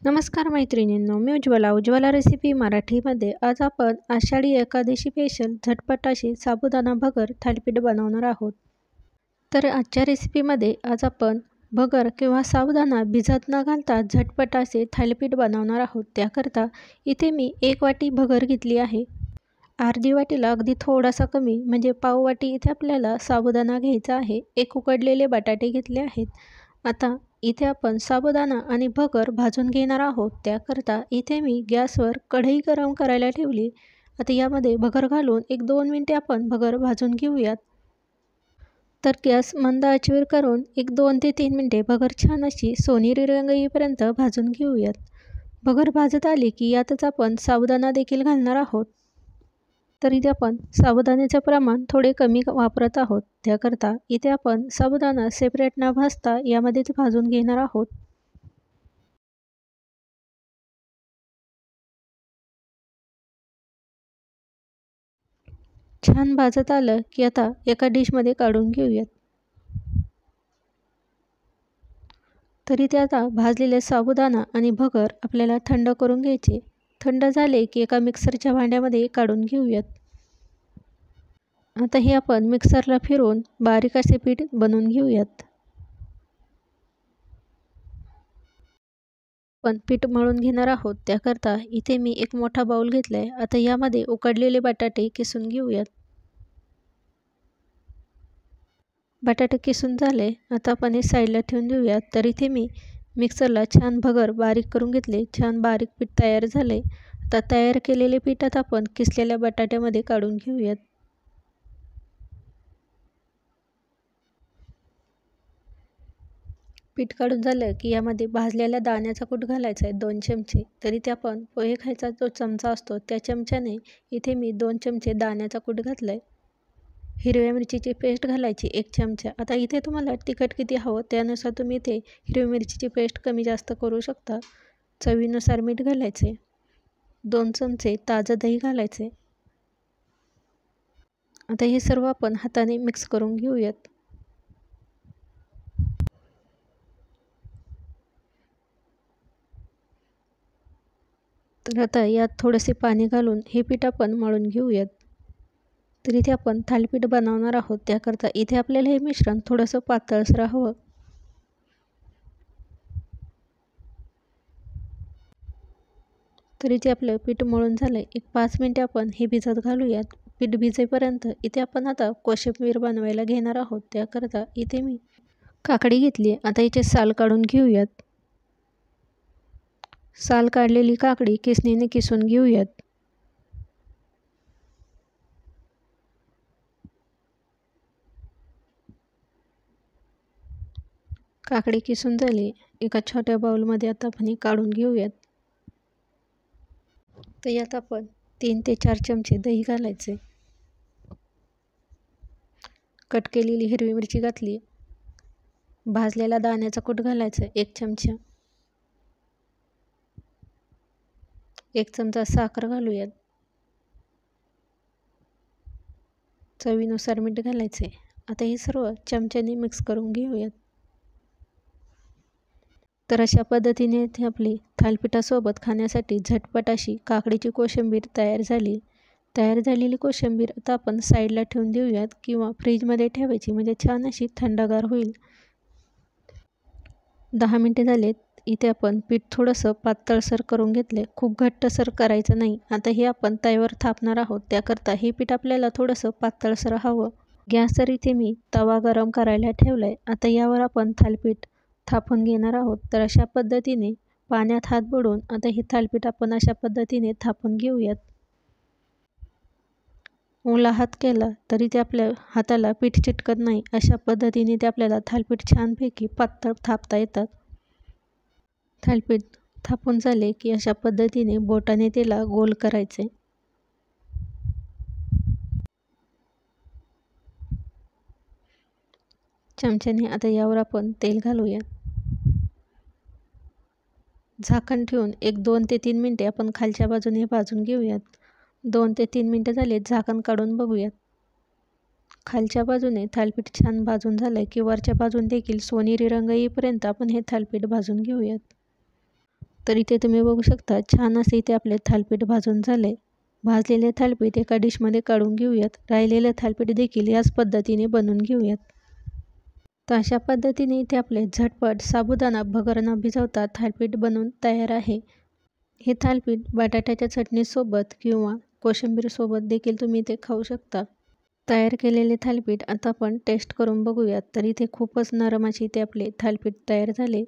नमस्कार मैत्रिणींनो, मी उज्ज्वला रेसिपी मराठीमध्ये आज आपण आषाढी एकादशी स्पेशल झटपट अशी साबुदाणा भगर थालीपीठ बनवणार आहोत. तर आजच्या रेसिपीमध्ये आज आपण भगर किंवा साबुदाणा भिजत न घालता झटपट असे थालीपीठ बनवणार आहोत. त्याकरता इथे मी 1 वाटी भगर घेतली आहे. अर्धी वाटीला अगदी थोडासा कमी म्हणजे पाव वाटी इथे आपल्याला साबुदाणा घ्यायचा आहे. 1 उकडलेले बटाटे घेतले आहेत. आता इथे आपण साबुदाणा आणि भगर भाजून घेणार आहोत. त्याकरता इथे मी गॅसवर कढई गरम करायला ठेवली. आता यामध्ये भगर घालून 1-2 मिनिटे आपण भगर भाजून घेऊयात. तर गॅस मंद आचेवर करून 2 ते 3 मिनिटे भगर छान अशी सोनेरी रंग येईपर्यंत भाजून घेऊयात. भगर भाजत आली की यातच आपण साबुदाणा देखील घालणार आहोत. तर इथे आपण साबुदाण्याचे प्रमाण थोडे कमी वापरत आहोत. त्याकरता इथे आपण साबुदाणा सेपरेट न भाजता यामध्येच भाजून घेणार आहोत. छान भाजत आलं की आता एका डिशमध्ये काढून घेऊयात. तर इथे आता भाजलेले साबुदाणा आणि भगर आपल्याला थंड करून घ्यायचे. थंड झाले की एका मिक्सरच्या भांड्यामध्ये काढून घेऊयात. आता हे आपण मिक्सरला फिरवून बारीक असे पीठ बनवून घेऊयात. पण पीठ मळून घेणार आहोत. त्याकरता इथे मी एक मोठा बाउल घेतला आहे. आता यामध्ये उकडलेले बटाटे किसून घेऊयात. बटाटे किसून झाले. आता आपण हे साईडला ठेवून देऊयात. तर इथे मी मिक्सरला छान भगर बारीक करून घेतले. छान बारीक पीठ तयार झाले. आता तयार केलेले पीठात आपण किसलेल्या बटाट्यामध्ये काढून घेऊयात. पीठ काढून झालं की यामध्ये भाजलेल्या दाण्याचा कूट घालायचा आहे 2 चमचे. तर इथे आपण पोहे खायचा जो चमचा असतो त्या चमच्याने इथे मी 2 चमचे दाण्याचा कूट घातला आहे. हिरव्या मिरचीची पेस्ट घालायची 1 चमचा. आता इथे तुम्हाला तिखट किती हवं त्यानुसार तुम्ही इथे हिरवी मिरचीची पेस्ट कमी जास्त करू शकता. चवीनुसार मीठ घालायचे. 2 चमचे ताजं दही घालायचे. आता हे सर्व आपण हाताने मिक्स करून घेऊयात. तर आता यात थोडेसे पाणी घालून हे पीठ आपण मळून घेऊयात. तर इथे आपण थालीपीठ बनवणार आहोत. त्याकरता इथे आपल्याला हे मिश्रण थोडंसं पातळसर हवं. तर इथे आपलं पीठ मळून झालं आहे. 5 मिनिटे आपण हे भिजत घालूयात. पीठ भिजेपर्यंत इथे आपण आता कोशिंबीर बनवायला घेणार आहोत. त्याकरता इथे मी काकडी घेतली आहे. आता याचे साल काढून घेऊयात. साल काढलेली काकडी किसणीने किसून घेऊयात. काकडी किसून झाली. एका छोट्या बाउलमध्ये आता आपण काढून घेऊयात. तर यात आपण 3 ते 4 चमचे दही घालायचे. कट केलेली हिरवी मिरची घातली. भाजलेला दाण्याचा कूट घालायचा 1 चमचा. 1 चमचा साखर घालूयात. चवीनुसार मीठ घालायचे. आता हे सर्व चमच्याने मिक्स करून घेऊयात. तर अशा पद्धतीने इथे आपली थालीपीठासोबत खाण्यासाठी झटपट अशी काकडीची कोशिंबीर तयार झाली. तयार झालेली कोशिंबीर आता आपण साईडला ठेवून देऊयात किंवा फ्रीजमध्ये ठेवायची म्हणजे छान अशी थंडगार होईल. 10 मिनिटे झालेत. इथे आपण पीठ थोडंसं पातळसर करून घेतले. खूप घट्टसर करायचं नाही. आता हे आपण तव्यावर थापणार आहोत. त्याकरता हे पीठ आपल्याला थोडंसं पातळसर हवं. गॅसवर इथे मी तवा गरम करायला ठेवला आहे. आता यावर आपण थालीपीठ थापून घेणार आहोत. तर अशा पद्धतीने पाण्यात हात बुडवून आता हे थालीपीठ आपण अशा पद्धतीने थापून घेऊयात. ओला हात केला तरी ते आपल्या हाताला पीठ चिटकत नाही. अशा पद्धतीने ते आपल्याला थालीपीठ छानपैकी पातळ थापता येतात. थालीपीठ थापून झाले की अशा पद्धतीने बोटाने त्याला गोल करायचे. चमच्याने आता यावर आपण तेल घालूया. झाकण ठेवून 2 ते 3 मिनिटे आपण खालच्या बाजूने भाजून घेऊयात. 2 ते 3 मिनिटे झाले. झाकण काढून बघूयात. खालच्या बाजूने थालीपीठ छान भाजून झालं आहे की वरच्या बाजून देखील सोनेरी रंग येईपर्यंत आपण हे थालीपीठ भाजून घेऊयात. तर इथे तुम्ही बघू शकता छान असे इथे आपले थालीपीठ भाजून झाले. भाजलेले थालीपीठ एका डिशमध्ये काढून घेऊयात. राहिलेले थालीपीठ देखील याच पद्धतीने बनवून घेऊयात. तर अशा पद्धतीने इथे आपले झटपट साबुदाणा भगर न भिजवता थालीपीठ बनवून तयार आहे. हे थालीपीठ बटाट्याच्या चटणीसोबत किंवा कोशिंबीरसोबत देखील तुम्ही इथे खाऊ शकता. तयार केलेले थालीपीठ आता आपण टेस्ट करून बघूयात. तर इथे खूपच नरम अशी इथे आपले थालीपीठ तयार झाले.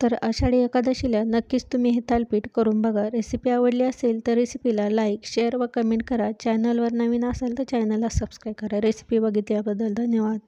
तर आषाढी एकादशीला नक्कीच तुम्ही हे थालीपीठ करून बघा. रेसिपी आवडली असेल तर रेसिपीला लाईक, शेअर व कमेंट करा. चॅनलवर नवीन असाल तर चॅनलला सबस्क्राईब करा. रेसिपी बघितल्याबद्दल धन्यवाद.